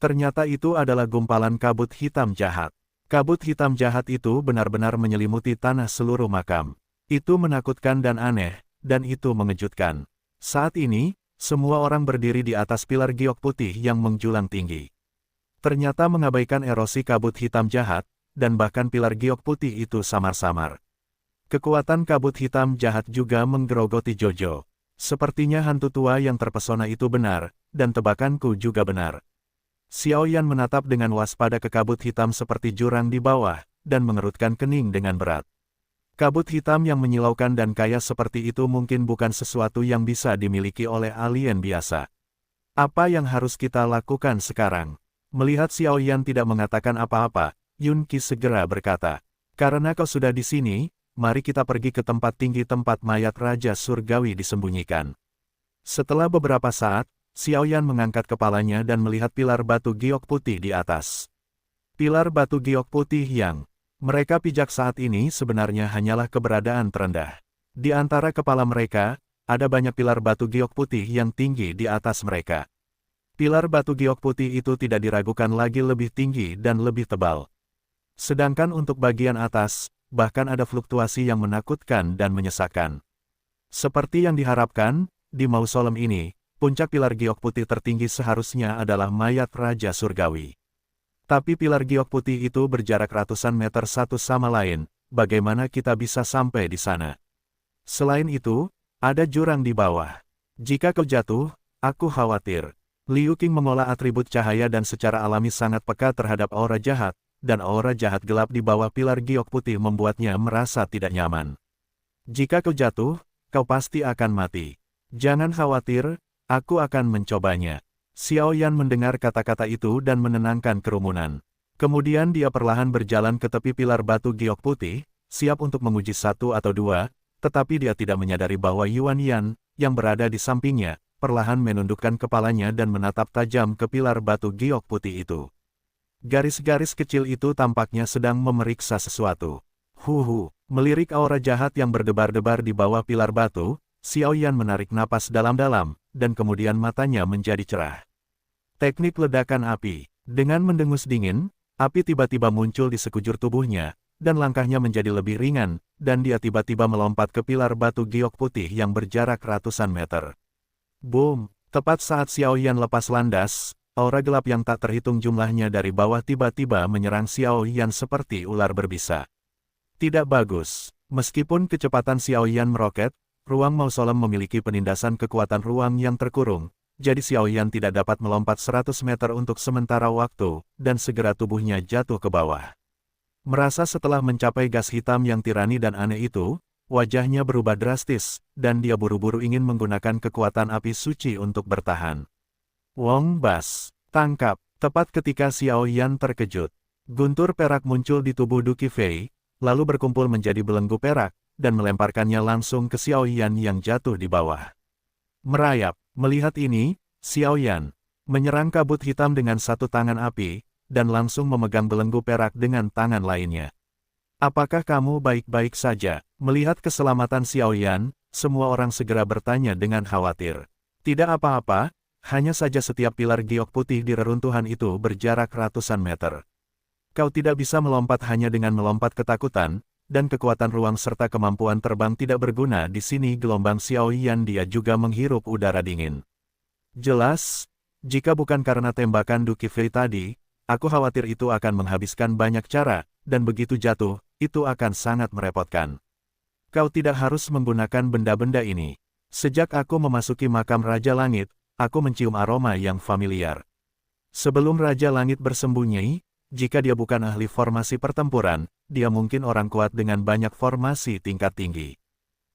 Ternyata itu adalah gumpalan kabut hitam jahat. Kabut hitam jahat itu benar-benar menyelimuti tanah seluruh makam. Itu menakutkan dan aneh, dan itu mengejutkan. Saat ini, semua orang berdiri di atas pilar giok putih yang menjulang tinggi. Ternyata mengabaikan erosi kabut hitam jahat, dan bahkan pilar giok putih itu samar-samar. Kekuatan kabut hitam jahat juga menggerogoti Jojo. Sepertinya hantu tua yang terpesona itu benar, dan tebakanku juga benar. Xiao Yan menatap dengan waspada ke kabut hitam seperti jurang di bawah, dan mengerutkan kening dengan berat. Kabut hitam yang menyilaukan dan kaya seperti itu mungkin bukan sesuatu yang bisa dimiliki oleh alien biasa. Apa yang harus kita lakukan sekarang? Melihat Xiao Yan tidak mengatakan apa-apa, Yun Qi segera berkata, "Karena kau sudah di sini, mari kita pergi ke tempat tinggi tempat mayat Raja Surgawi disembunyikan." Setelah beberapa saat, Xiao Yan mengangkat kepalanya dan melihat pilar batu giok putih di atas. Pilar batu giok putih yang mereka pijak saat ini sebenarnya hanyalah keberadaan terendah. Di antara kepala mereka, ada banyak pilar batu giok putih yang tinggi di atas mereka. Pilar batu giok putih itu tidak diragukan lagi lebih tinggi dan lebih tebal. Sedangkan untuk bagian atas, bahkan ada fluktuasi yang menakutkan dan menyesakkan. Seperti yang diharapkan, di mausolem ini, puncak pilar giok putih tertinggi seharusnya adalah mayat Raja Surgawi. Tapi pilar giok putih itu berjarak ratusan meter satu sama lain, bagaimana kita bisa sampai di sana? Selain itu, ada jurang di bawah. Jika kau jatuh, aku khawatir. Liu Qing mengolah atribut cahaya dan secara alami sangat peka terhadap aura jahat, dan aura jahat gelap di bawah pilar giok putih membuatnya merasa tidak nyaman. Jika kau jatuh, kau pasti akan mati. Jangan khawatir, aku akan mencobanya. Xiao Yan mendengar kata-kata itu dan menenangkan kerumunan. Kemudian dia perlahan berjalan ke tepi pilar batu giok putih, siap untuk menguji satu atau dua, tetapi dia tidak menyadari bahwa Yuan Yan, yang berada di sampingnya, perlahan menundukkan kepalanya dan menatap tajam ke pilar batu giok putih itu. Garis-garis kecil itu tampaknya sedang memeriksa sesuatu. Melirik aura jahat yang berdebar-debar di bawah pilar batu, Xiao Yan menarik napas dalam-dalam, dan kemudian matanya menjadi cerah. Teknik ledakan api. Dengan mendengus dingin, api tiba-tiba muncul di sekujur tubuhnya, dan langkahnya menjadi lebih ringan, dan dia tiba-tiba melompat ke pilar batu giok putih yang berjarak ratusan meter. Boom! Tepat saat Xiao Yan lepas landas, aura gelap yang tak terhitung jumlahnya dari bawah tiba-tiba menyerang Xiao Yan seperti ular berbisa. Tidak bagus. Meskipun kecepatan Xiao Yan meroket, ruang mausolem memiliki penindasan kekuatan ruang yang terkurung, jadi Xiao Yan tidak dapat melompat 100 meter untuk sementara waktu, dan segera tubuhnya jatuh ke bawah. Merasa setelah mencapai gas hitam yang tirani dan aneh itu, wajahnya berubah drastis, dan dia buru-buru ingin menggunakan kekuatan api suci untuk bertahan. Wong Bas, tangkap! Tepat ketika Xiao Yan terkejut, guntur perak muncul di tubuh Du Qifei, lalu berkumpul menjadi belenggu perak, dan melemparkannya langsung ke Xiao Yan yang jatuh di bawah. Merayap, melihat ini, Xiao Yan menyerang kabut hitam dengan satu tangan api, dan langsung memegang belenggu perak dengan tangan lainnya. Apakah kamu baik-baik saja? Melihat keselamatan Xiao Yan, semua orang segera bertanya dengan khawatir. Tidak apa-apa, hanya saja setiap pilar giok putih di reruntuhan itu berjarak ratusan meter. Kau tidak bisa melompat hanya dengan melompat ketakutan, dan kekuatan ruang serta kemampuan terbang tidak berguna di sini. Gelombang Xiao Yan dia juga menghirup udara dingin. Jelas, jika bukan karena tembakan Du Qifei tadi, aku khawatir itu akan menghabiskan banyak cara, dan begitu jatuh, itu akan sangat merepotkan. Kau tidak harus menggunakan benda-benda ini. Sejak aku memasuki makam Raja Langit, aku mencium aroma yang familiar. Sebelum Raja Langit bersembunyi, jika dia bukan ahli formasi pertempuran, dia mungkin orang kuat dengan banyak formasi tingkat tinggi.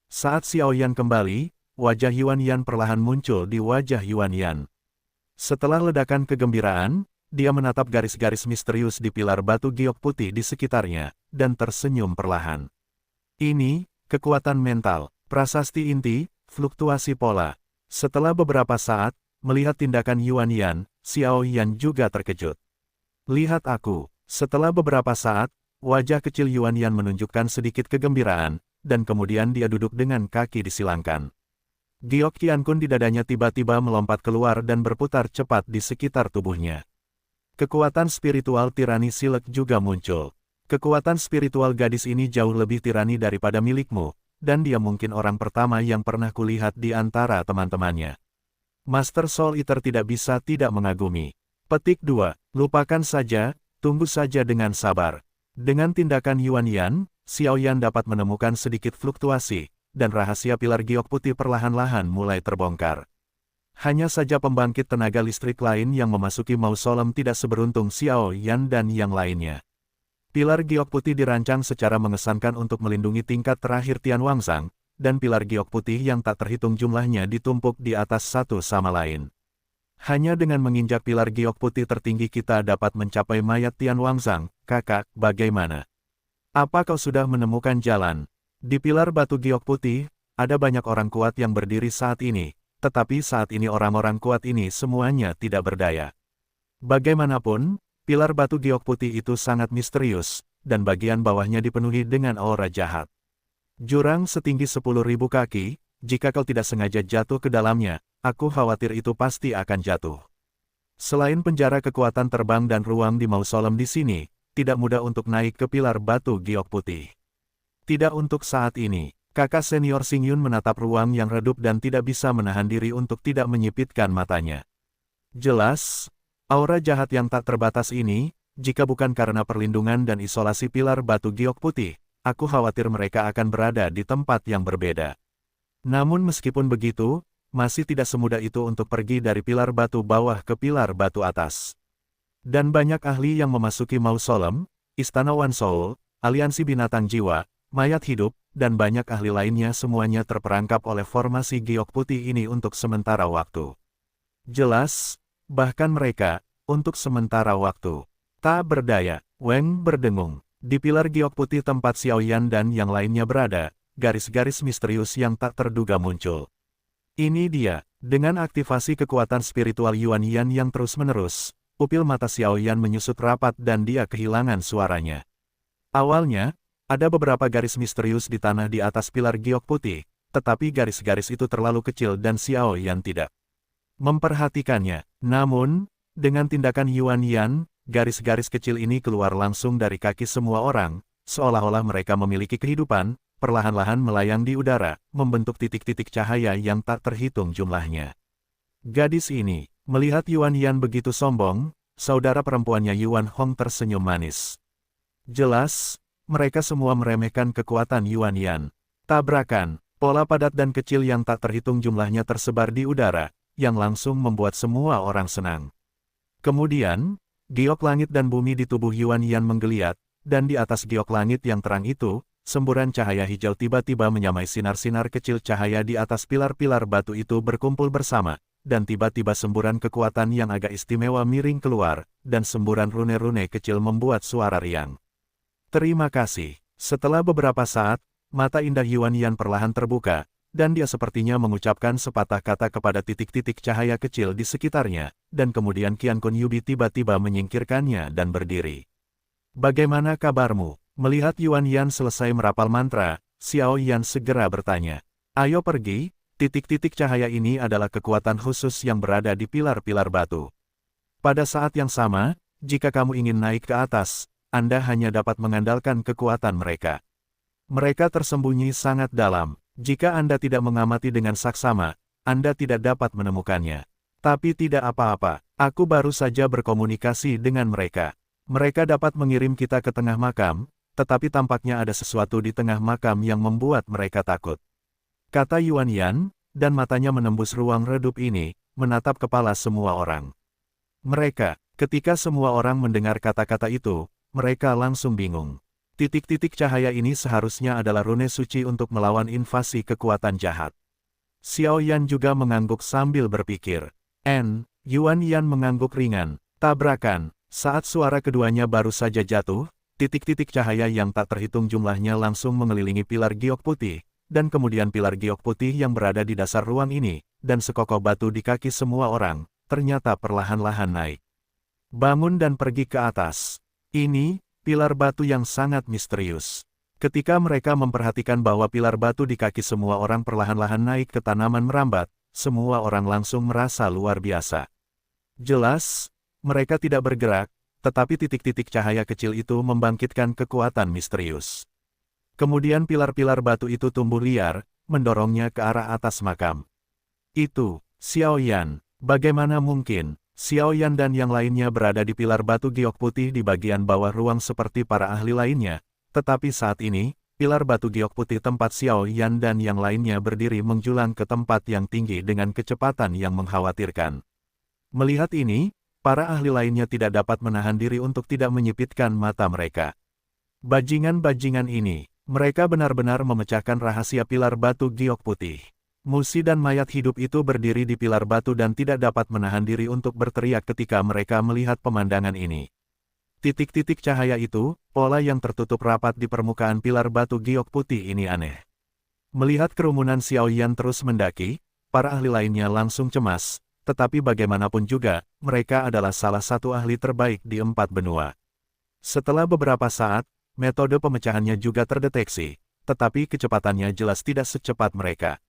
Saat Xiao Yan kembali, wajah Yuan Yan perlahan muncul di wajah Yuan Yan. Setelah ledakan kegembiraan, dia menatap garis-garis misterius di pilar batu giok putih di sekitarnya, dan tersenyum perlahan. Ini, kekuatan mental, prasasti inti, fluktuasi pola. Setelah beberapa saat, melihat tindakan Yuan Yan, Xiao Yan juga terkejut. Lihat aku. Setelah beberapa saat, wajah kecil Yuan Yan menunjukkan sedikit kegembiraan, dan kemudian dia duduk dengan kaki disilangkan. Giok Qiankun di dadanya tiba-tiba melompat keluar dan berputar cepat di sekitar tubuhnya. Kekuatan spiritual tirani Silek juga muncul. Kekuatan spiritual gadis ini jauh lebih tirani daripada milikmu, dan dia mungkin orang pertama yang pernah kulihat di antara teman-temannya. Master Soul Eater tidak bisa tidak mengagumi. Petik 2. Lupakan saja, tunggu saja dengan sabar. Dengan tindakan Yuan Yan, Xiao Yan dapat menemukan sedikit fluktuasi, dan rahasia pilar giok putih perlahan-lahan mulai terbongkar. Hanya saja pembangkit tenaga listrik lain yang memasuki mausolem tidak seberuntung Xiao Yan dan yang lainnya. Pilar giok putih dirancang secara mengesankan untuk melindungi tingkat terakhir Tian Wangsang, dan pilar giok putih yang tak terhitung jumlahnya ditumpuk di atas satu sama lain. Hanya dengan menginjak pilar giok putih tertinggi kita dapat mencapai mayat Tian Wangsang. Kakak, bagaimana? Apa kau sudah menemukan jalan? Di pilar batu giok putih, ada banyak orang kuat yang berdiri saat ini, tetapi saat ini orang-orang kuat ini semuanya tidak berdaya. Bagaimanapun, pilar batu giok putih itu sangat misterius, dan bagian bawahnya dipenuhi dengan aura jahat. Jurang setinggi 10.000 kaki, jika kau tidak sengaja jatuh ke dalamnya, aku khawatir itu pasti akan jatuh. Selain penjara kekuatan terbang dan ruang di mausolem di sini, tidak mudah untuk naik ke pilar batu giok putih. Tidak untuk saat ini. Kakak senior Xing Yun menatap ruang yang redup dan tidak bisa menahan diri untuk tidak menyipitkan matanya. Jelas, aura jahat yang tak terbatas ini, jika bukan karena perlindungan dan isolasi pilar batu giok putih, aku khawatir mereka akan berada di tempat yang berbeda. Namun meskipun begitu, masih tidak semudah itu untuk pergi dari pilar batu bawah ke pilar batu atas. Dan banyak ahli yang memasuki mausolem, Istana One Soul, aliansi binatang jiwa, mayat hidup, dan banyak ahli lainnya semuanya terperangkap oleh formasi giok putih ini untuk sementara waktu. Jelas, bahkan mereka, untuk sementara waktu, tak berdaya. Weng berdengung. Di pilar giok putih tempat Xiaoyan dan yang lainnya berada, garis-garis misterius yang tak terduga muncul. Ini dia, dengan aktivasi kekuatan spiritual Yuan Yan yang terus-menerus, pupil mata Xiaoyan menyusut rapat dan dia kehilangan suaranya. Awalnya, ada beberapa garis misterius di tanah di atas pilar giok putih, tetapi garis-garis itu terlalu kecil dan Xiaoyan tidak memperhatikannya. Namun, dengan tindakan Yuan Yan, garis-garis kecil ini keluar langsung dari kaki semua orang, seolah-olah mereka memiliki kehidupan, perlahan-lahan melayang di udara, membentuk titik-titik cahaya yang tak terhitung jumlahnya. Gadis ini, melihat Yuan Yan begitu sombong, saudara perempuannya Yuan Hong tersenyum manis. Jelas, mereka semua meremehkan kekuatan Yuan Yan. Tabrakan, pola padat dan kecil yang tak terhitung jumlahnya tersebar di udara, yang langsung membuat semua orang senang. Kemudian, giok langit dan bumi di tubuh Yuan Yan menggeliat, dan di atas giok langit yang terang itu, semburan cahaya hijau tiba-tiba menyamai sinar-sinar kecil cahaya di atas pilar-pilar batu itu berkumpul bersama, dan tiba-tiba semburan kekuatan yang agak istimewa miring keluar, dan semburan rune-rune kecil membuat suara riang. Terima kasih. Setelah beberapa saat, mata indah Yuan Yan perlahan terbuka, dan dia sepertinya mengucapkan sepatah kata kepada titik-titik cahaya kecil di sekitarnya, dan kemudian Qian Kun Yubi tiba-tiba menyingkirkannya dan berdiri. Bagaimana kabarmu? Melihat Yuan Yan selesai merapal mantra, Xiao Yan segera bertanya. Ayo pergi, titik-titik cahaya ini adalah kekuatan khusus yang berada di pilar-pilar batu. Pada saat yang sama, jika kamu ingin naik ke atas, Anda hanya dapat mengandalkan kekuatan mereka. Mereka tersembunyi sangat dalam. Jika Anda tidak mengamati dengan saksama, Anda tidak dapat menemukannya. Tapi tidak apa-apa, aku baru saja berkomunikasi dengan mereka. Mereka dapat mengirim kita ke tengah makam, tetapi tampaknya ada sesuatu di tengah makam yang membuat mereka takut. Kata Yuan Yan, dan matanya menembus ruang redup ini, menatap kepala semua orang. Mereka, ketika semua orang mendengar kata-kata itu, mereka langsung bingung. Titik-titik cahaya ini seharusnya adalah rune suci untuk melawan invasi kekuatan jahat. Xiao Yan juga mengangguk sambil berpikir. Yuan Yan mengangguk ringan. Tabrakan, saat suara keduanya baru saja jatuh, titik-titik cahaya yang tak terhitung jumlahnya langsung mengelilingi pilar giok putih, dan kemudian pilar giok putih yang berada di dasar ruang ini, dan sekokoh batu di kaki semua orang, ternyata perlahan-lahan naik. Bangun dan pergi ke atas. Ini, pilar batu yang sangat misterius. Ketika mereka memperhatikan bahwa pilar batu di kaki semua orang perlahan-lahan naik ke tanaman merambat, semua orang langsung merasa luar biasa. Jelas, mereka tidak bergerak, tetapi titik-titik cahaya kecil itu membangkitkan kekuatan misterius. Kemudian pilar-pilar batu itu tumbuh liar, mendorongnya ke arah atas makam. Itu, Xiao Yan, bagaimana mungkin? Xiao Yan dan yang lainnya berada di pilar batu giok putih di bagian bawah ruang seperti para ahli lainnya, tetapi saat ini, pilar batu giok putih tempat Xiao Yan dan yang lainnya berdiri menjulang ke tempat yang tinggi dengan kecepatan yang mengkhawatirkan. Melihat ini, para ahli lainnya tidak dapat menahan diri untuk tidak menyipitkan mata mereka. Bajingan-bajingan ini, mereka benar-benar memecahkan rahasia pilar batu giok putih. Musi dan mayat hidup itu berdiri di pilar batu dan tidak dapat menahan diri untuk berteriak ketika mereka melihat pemandangan ini. Titik-titik cahaya itu, pola yang tertutup rapat di permukaan pilar batu giok putih ini aneh. Melihat kerumunan Xiao Yan terus mendaki, para ahli lainnya langsung cemas, tetapi bagaimanapun juga, mereka adalah salah satu ahli terbaik di 4 benua. Setelah beberapa saat, metode pemecahannya juga terdeteksi, tetapi kecepatannya jelas tidak secepat mereka.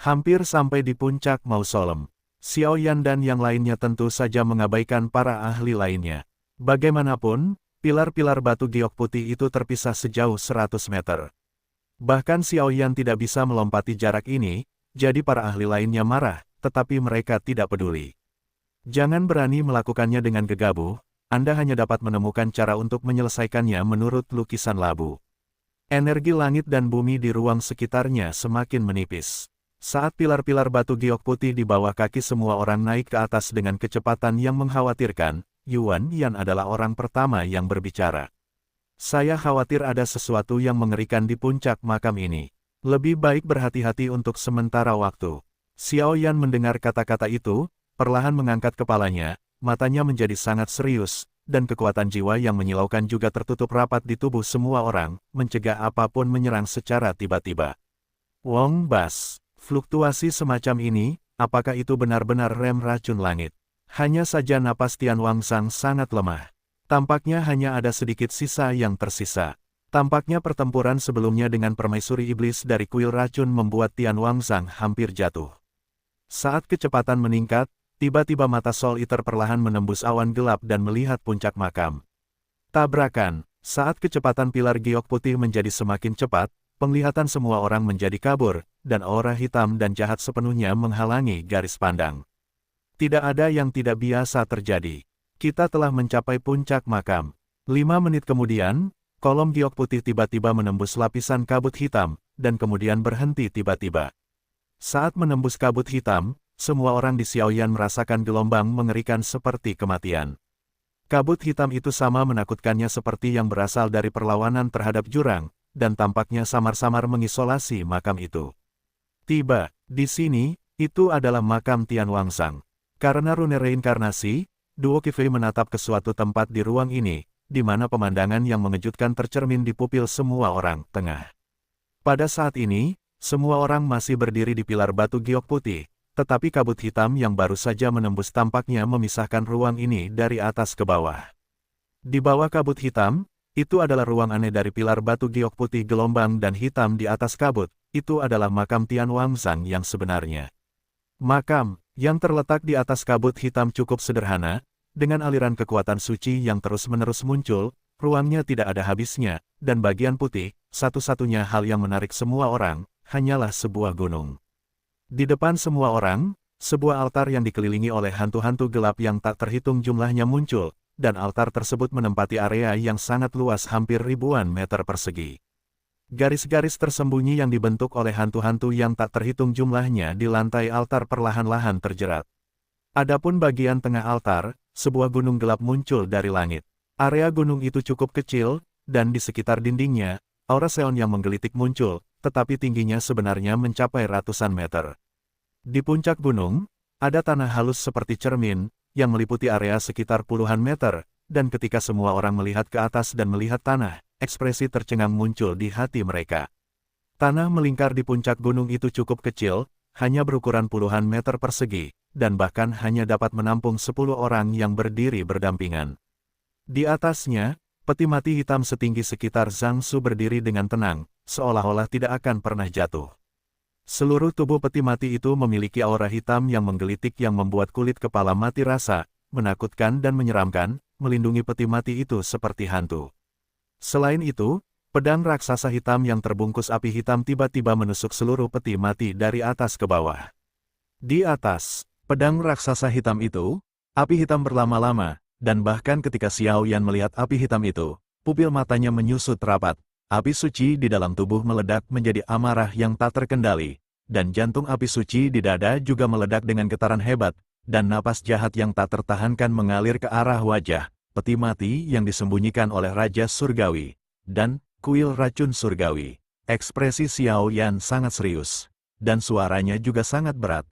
Hampir sampai di puncak mausolem, Xiao Yan dan yang lainnya tentu saja mengabaikan para ahli lainnya. Bagaimanapun, pilar-pilar batu giok putih itu terpisah sejauh 100 meter. Bahkan Xiao Yan tidak bisa melompati jarak ini, jadi para ahli lainnya marah, tetapi mereka tidak peduli. Jangan berani melakukannya dengan gegabah, Anda hanya dapat menemukan cara untuk menyelesaikannya menurut lukisan labu. Energi langit dan bumi di ruang sekitarnya semakin menipis. Saat pilar-pilar batu giok putih di bawah kaki semua orang naik ke atas dengan kecepatan yang mengkhawatirkan, Yuan Yan adalah orang pertama yang berbicara. Saya khawatir ada sesuatu yang mengerikan di puncak makam ini. Lebih baik berhati-hati untuk sementara waktu. Xiao Yan mendengar kata-kata itu, perlahan mengangkat kepalanya, matanya menjadi sangat serius, dan kekuatan jiwa yang menyilaukan juga tertutup rapat di tubuh semua orang, mencegah apapun menyerang secara tiba-tiba. Wong Bas, fluktuasi semacam ini, apakah itu benar-benar rem racun langit? Hanya saja napas Tian Wangsang sangat lemah. Tampaknya hanya ada sedikit sisa yang tersisa. Tampaknya pertempuran sebelumnya dengan permaisuri iblis dari kuil racun membuat Tian Wangsang hampir jatuh. Saat kecepatan meningkat, tiba-tiba mata Soul Eater perlahan menembus awan gelap dan melihat puncak makam. Tabrakan, saat kecepatan pilar giok putih menjadi semakin cepat, penglihatan semua orang menjadi kabur, dan aura hitam dan jahat sepenuhnya menghalangi garis pandang. Tidak ada yang tidak biasa terjadi. Kita telah mencapai puncak makam. 5 menit kemudian, kolom giok putih tiba-tiba menembus lapisan kabut hitam, dan kemudian berhenti tiba-tiba. Saat menembus kabut hitam, semua orang di Xiaoyan merasakan gelombang mengerikan seperti kematian. Kabut hitam itu sama menakutkannya seperti yang berasal dari perlawanan terhadap jurang, dan tampaknya samar-samar mengisolasi makam itu. Tiba, di sini, itu adalah makam Tian Wangsang. Karena rune reinkarnasi, Duo Qifei menatap ke suatu tempat di ruang ini, di mana pemandangan yang mengejutkan tercermin di pupil semua orang tengah. Pada saat ini, semua orang masih berdiri di pilar batu giok putih, tetapi kabut hitam yang baru saja menembus tampaknya memisahkan ruang ini dari atas ke bawah. Di bawah kabut hitam, itu adalah ruang aneh dari pilar batu giok putih gelombang dan hitam di atas kabut, itu adalah makam Tian Wangsang yang sebenarnya. Makam, yang terletak di atas kabut hitam cukup sederhana, dengan aliran kekuatan suci yang terus-menerus muncul, ruangnya tidak ada habisnya, dan bagian putih, satu-satunya hal yang menarik semua orang, hanyalah sebuah gunung. Di depan semua orang, sebuah altar yang dikelilingi oleh hantu-hantu gelap yang tak terhitung jumlahnya muncul, dan altar tersebut menempati area yang sangat luas hampir ribuan meter persegi. Garis-garis tersembunyi yang dibentuk oleh hantu-hantu yang tak terhitung jumlahnya di lantai altar perlahan-lahan terjerat. Adapun bagian tengah altar, sebuah gunung gelap muncul dari langit. Area gunung itu cukup kecil, dan di sekitar dindingnya, aura seon yang menggelitik muncul, tetapi tingginya sebenarnya mencapai ratusan meter. Di puncak gunung, ada tanah halus seperti cermin, yang meliputi area sekitar puluhan meter, dan ketika semua orang melihat ke atas dan melihat tanah, ekspresi tercengang muncul di hati mereka. Tanah melingkar di puncak gunung itu cukup kecil, hanya berukuran puluhan meter persegi, dan bahkan hanya dapat menampung 10 orang yang berdiri berdampingan. Di atasnya, peti mati hitam setinggi sekitar Zhang Su berdiri dengan tenang, seolah-olah tidak akan pernah jatuh. Seluruh tubuh peti mati itu memiliki aura hitam yang menggelitik yang membuat kulit kepala mati rasa, menakutkan dan menyeramkan, melindungi peti mati itu seperti hantu. Selain itu, pedang raksasa hitam yang terbungkus api hitam tiba-tiba menusuk seluruh peti mati dari atas ke bawah. Di atas pedang raksasa hitam itu, api hitam berlama-lama, dan bahkan ketika Xiao Yan melihat api hitam itu, pupil matanya menyusut rapat, api suci di dalam tubuh meledak menjadi amarah yang tak terkendali, dan jantung api suci di dada juga meledak dengan getaran hebat, dan napas jahat yang tak tertahankan mengalir ke arah wajah, peti mati yang disembunyikan oleh Raja Surgawi, dan kuil racun surgawi. Ekspresi Xiao Yan sangat serius, dan suaranya juga sangat berat.